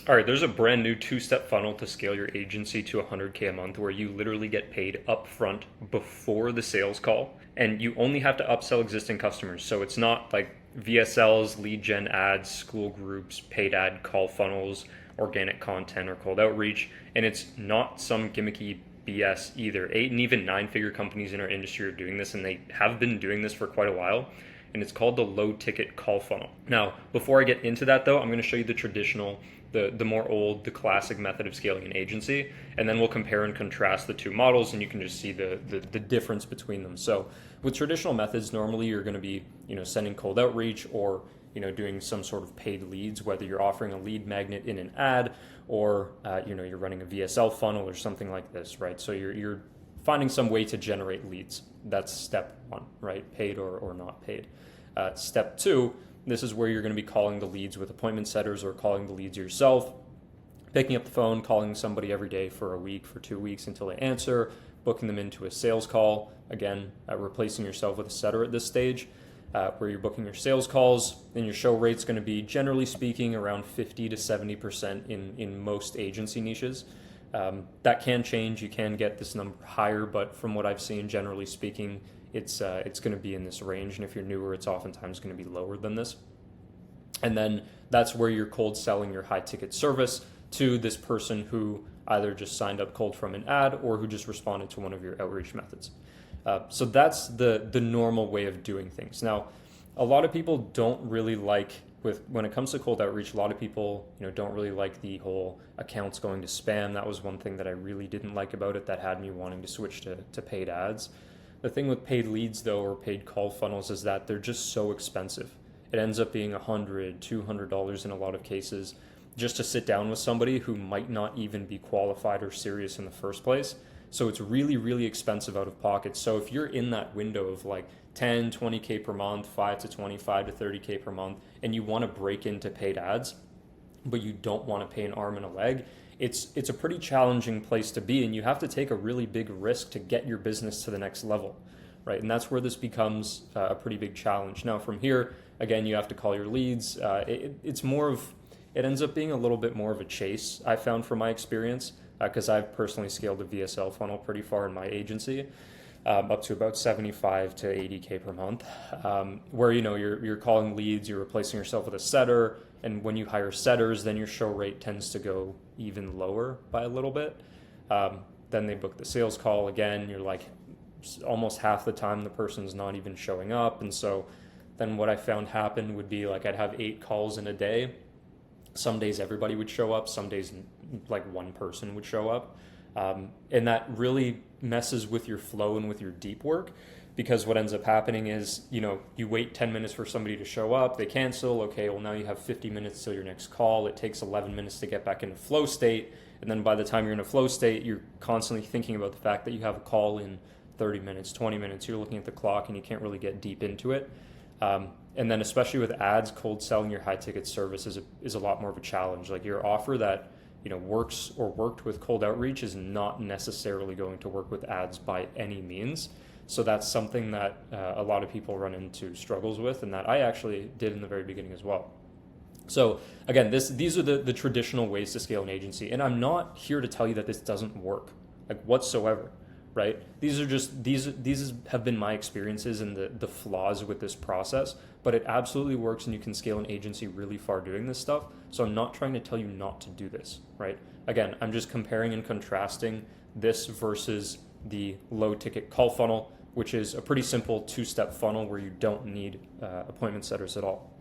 All right, there's a brand new two-step funnel to scale your agency to 100K a month where you literally get paid upfront before the sales call, and you only have to upsell existing customers. So it's not like VSLs, lead gen ads, school groups, paid ad call funnels, organic content, or cold outreach, and it's not some gimmicky BS either. 8 and even 9-figure companies in our industry are doing this, and they have been doing this for quite a while. And it's called the low ticket call funnel. Now, before I get into that though, I'm going to show you the traditional, the more old, the classic method of scaling an agency, and then we'll compare and contrast the two models, and you can just see the difference between them. So with traditional methods, normally you're going to be, sending cold outreach or, doing some sort of paid leads, whether you're offering a lead magnet in an ad or, you're running a VSL funnel or something like this, right? So you're finding some way to generate leads. That's step one, right? Paid or not paid. Step two, this is where you're going to be calling the leads with appointment setters or calling the leads yourself, picking up the phone, calling somebody every day for a week, for 2 weeks until they answer, booking them into a sales call. Again, replacing yourself with a setter at this stage, where you're booking your sales calls, and your show rate's going to be, generally speaking, around 50 to 70% in most agency niches. That can change. You can get this number higher, but from what I've seen, generally speaking, it's going to be in this range. And if you're newer, it's oftentimes going to be lower than this. And then that's where you're cold selling your high ticket service to this person who either just signed up cold from an ad or who just responded to one of your outreach methods. So that's the normal way of doing things. Now, a lot of people don't really like, when it comes to cold outreach, a lot of people don't really like the whole accounts going to spam. That was one thing that I really didn't like about it that had me wanting to switch to paid ads. The thing with paid leads though, or paid call funnels, is that they're just so expensive. It ends up being $100, $200 in a lot of cases just to sit down with somebody who might not even be qualified or serious in the first place. So it's really, really expensive out of pocket. So if you're in that window of like 10, 20K per month, 5 to 25 to 30K per month, and you want to break into paid ads, but you don't want to pay an arm and a leg, it's a pretty challenging place to be, and you have to take a really big risk to get your business to the next level, right? And that's where this becomes a pretty big challenge. Now from here, again, you have to call your leads. It ends up being a little bit more of a chase, I found from my experience, because I've personally scaled a VSL funnel pretty far in my agency, up to about 75 to 80K per month, where you're calling leads, you're replacing yourself with a setter, and when you hire setters, then your show rate tends to go even lower by a little bit. Then they book the sales call again, you're like almost half the time the person's not even showing up, and so then what I found happened would be like I'd have 8 calls in a day. Some days everybody would show up, some days like one person would show up. And that really messes with your flow and with your deep work, because what ends up happening is, you wait 10 minutes for somebody to show up, they cancel, okay, well now you have 50 minutes till your next call, it takes 11 minutes to get back into flow state, and then by the time you're in a flow state, you're constantly thinking about the fact that you have a call in 30 minutes, 20 minutes, you're looking at the clock and you can't really get deep into it. And then especially with ads, cold selling your high ticket service is a lot more of a challenge. Like your offer that works or worked with cold outreach is not necessarily going to work with ads by any means. So that's something that a lot of people run into struggles with, and that I actually did in the very beginning as well. So again, these are the traditional ways to scale an agency, and I'm not here to tell you that this doesn't work, like whatsoever. Right? These have been my experiences and the flaws with this process, but it absolutely works, and you can scale an agency really far doing this stuff. So I'm not trying to tell you not to do this, right? Again, I'm just comparing and contrasting this versus the low ticket call funnel, which is a pretty simple 2-step funnel where you don't need appointment setters at all.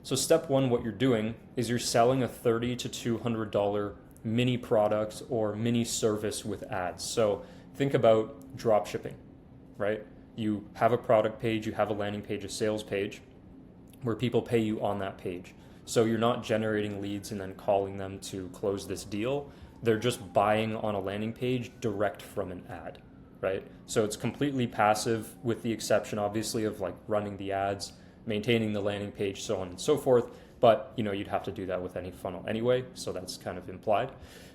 So step one, what you're doing is you're selling a $30 to $200 mini product or mini service with ads. So think about drop shipping, right? You have a product page, you have a landing page, a sales page, where people pay you on that page. So you're not generating leads and then calling them to close this deal. They're just buying on a landing page direct from an ad, right? So it's completely passive, with the exception, obviously, of like running the ads, maintaining the landing page, so on and so forth. But you'd have to do that with any funnel anyway, so that's kind of implied.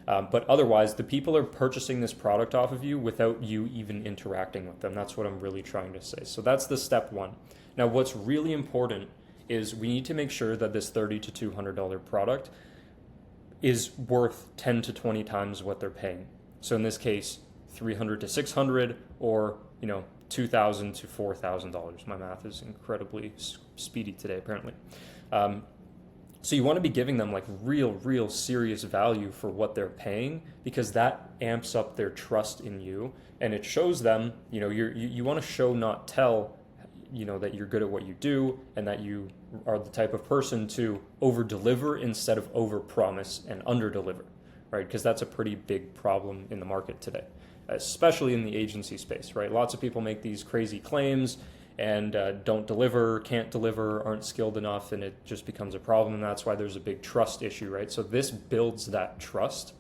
But otherwise, the people are purchasing this product off of you without you even interacting with them. That's what I'm really trying to say. So that's the step one. Now, what's really important is we need to make sure that this $30 to $200 product is worth 10 to 20 times what they're paying. So in this case, 300 to 600, or $2,000 to $4,000. My math is incredibly speedy today, apparently. So you want to be giving them like real serious value for what they're paying, because that amps up their trust in you, and it shows them, you want to show, not tell, that you're good at what you do, and that you are the type of person to over deliver instead of over promise and under deliver, right? Because that's a pretty big problem in the market today, especially in the agency space, right? Lots of people make these crazy claims and don't deliver, can't deliver, aren't skilled enough, and it just becomes a problem. And that's why there's a big trust issue, right? So this builds that trust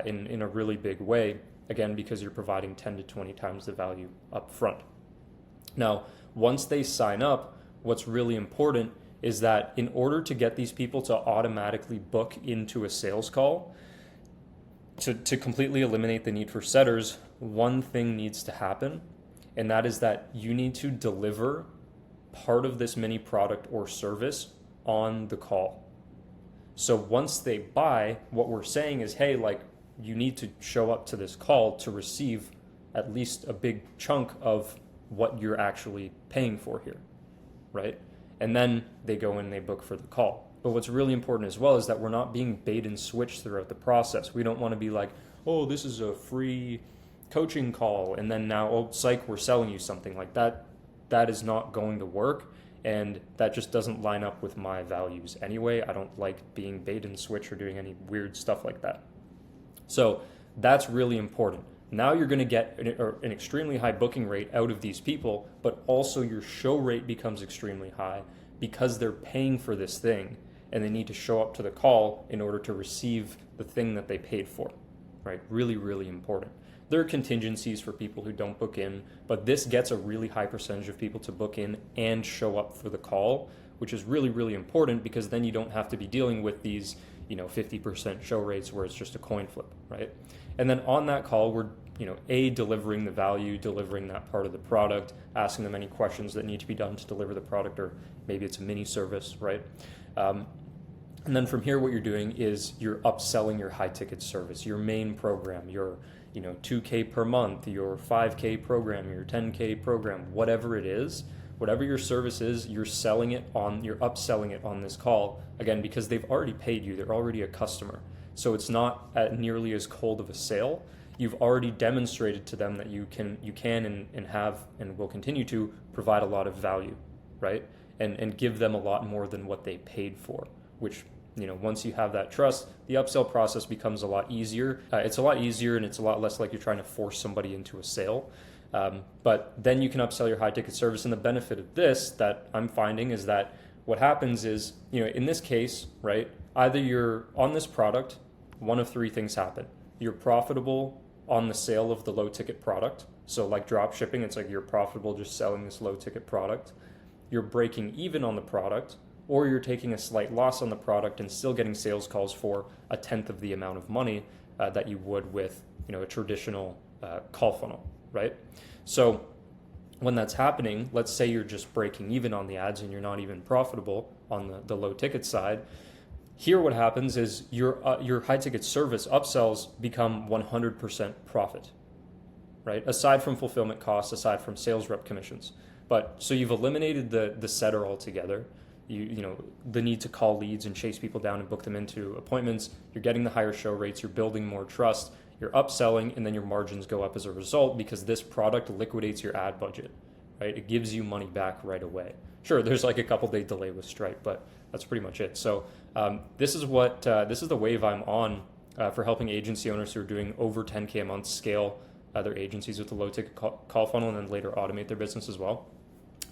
in a really big way, again, because you're providing 10 to 20 times the value up front. Now, once they sign up, what's really important is that in order to get these people to automatically book into a sales call, to completely eliminate the need for setters, one thing needs to happen, and that is that you need to deliver part of this mini product or service on the call. So once they buy, what we're saying is, hey, like, you need to show up to this call to receive at least a big chunk of what you're actually paying for here, right? And then they go and they book for the call. But what's really important as well is that we're not being bait and switch throughout the process. We don't want to be like, oh, this is a free coaching call, and then now, oh, psych, we're selling you something. Like that. That is not going to work, and that just doesn't line up with my values anyway. I don't like being bait and switch or doing any weird stuff like that. So that's really important. Now you're going to get an extremely high booking rate out of these people, but also your show rate becomes extremely high because they're paying for this thing, and they need to show up to the call in order to receive the thing that they paid for, right? Really important. There are contingencies for people who don't book in, but this gets a really high percentage of people to book in and show up for the call, which is really important, because then you don't have to be dealing with these 50% show rates where it's just a coin flip, right? And then on that call, we're delivering the value, delivering that part of the product, asking them any questions that need to be done to deliver the product, or maybe it's a mini service, right? And then from here, what you're doing is you're upselling your high ticket service, your main program, your $2K per month, your $5K program, your $10K program, whatever it is, whatever your service is, you're upselling it on this call, again, because they've already paid you, they're already a customer. So it's not nearly as cold of a sale. You've already demonstrated to them that you can and have and will continue to provide a lot of value, right? And give them a lot more than what they paid for, which, once you have that trust, the upsell process becomes a lot easier. It's a lot easier, and it's a lot less like you're trying to force somebody into a sale. But then you can upsell your high ticket service. And the benefit of this that I'm finding is that what happens is, in this case, right, either you're on this product, one of three things happen. You're profitable on the sale of the low ticket product. So like drop shipping, it's like you're profitable just selling this low ticket product. You're breaking even on the product, or you're taking a slight loss on the product and still getting sales calls for a tenth of the amount of money that you would with a traditional call funnel, right? So when that's happening, let's say you're just breaking even on the ads and you're not even profitable on the low ticket side. Here what happens is your high ticket service upsells become 100% profit, right? Aside from fulfillment costs, aside from sales rep commissions. But so you've eliminated the setter altogether. The need to call leads and chase people down and book them into appointments. You're getting the higher show rates, you're building more trust, you're upselling, and then your margins go up as a result, because this product liquidates your ad budget, right? It gives you money back right away. Sure, there's like a couple day delay with Stripe, but that's pretty much it. So this is the wave I'm on for helping agency owners who are doing over 10K a month scale their agencies with a low ticket call funnel, and then later automate their business as well.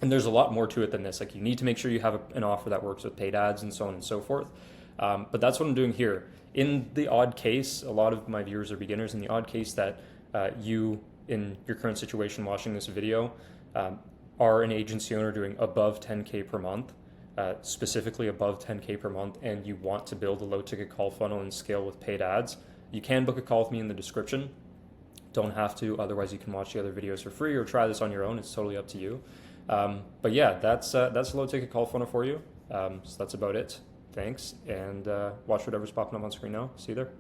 And there's a lot more to it than this. Like, you need to make sure you have an offer that works with paid ads and so on and so forth. But that's what I'm doing here. In the odd case, a lot of my viewers are beginners. In the odd case that you, in your current situation watching this video, are an agency owner doing above 10K per month, specifically above 10K per month, and you want to build a low ticket call funnel and scale with paid ads, you can book a call with me in the description. Don't have to, otherwise you can watch the other videos for free or try this on your own. It's totally up to you. But yeah, that's a low ticket call funnel for you. So that's about it. Thanks, and watch whatever's popping up on screen now. See you there.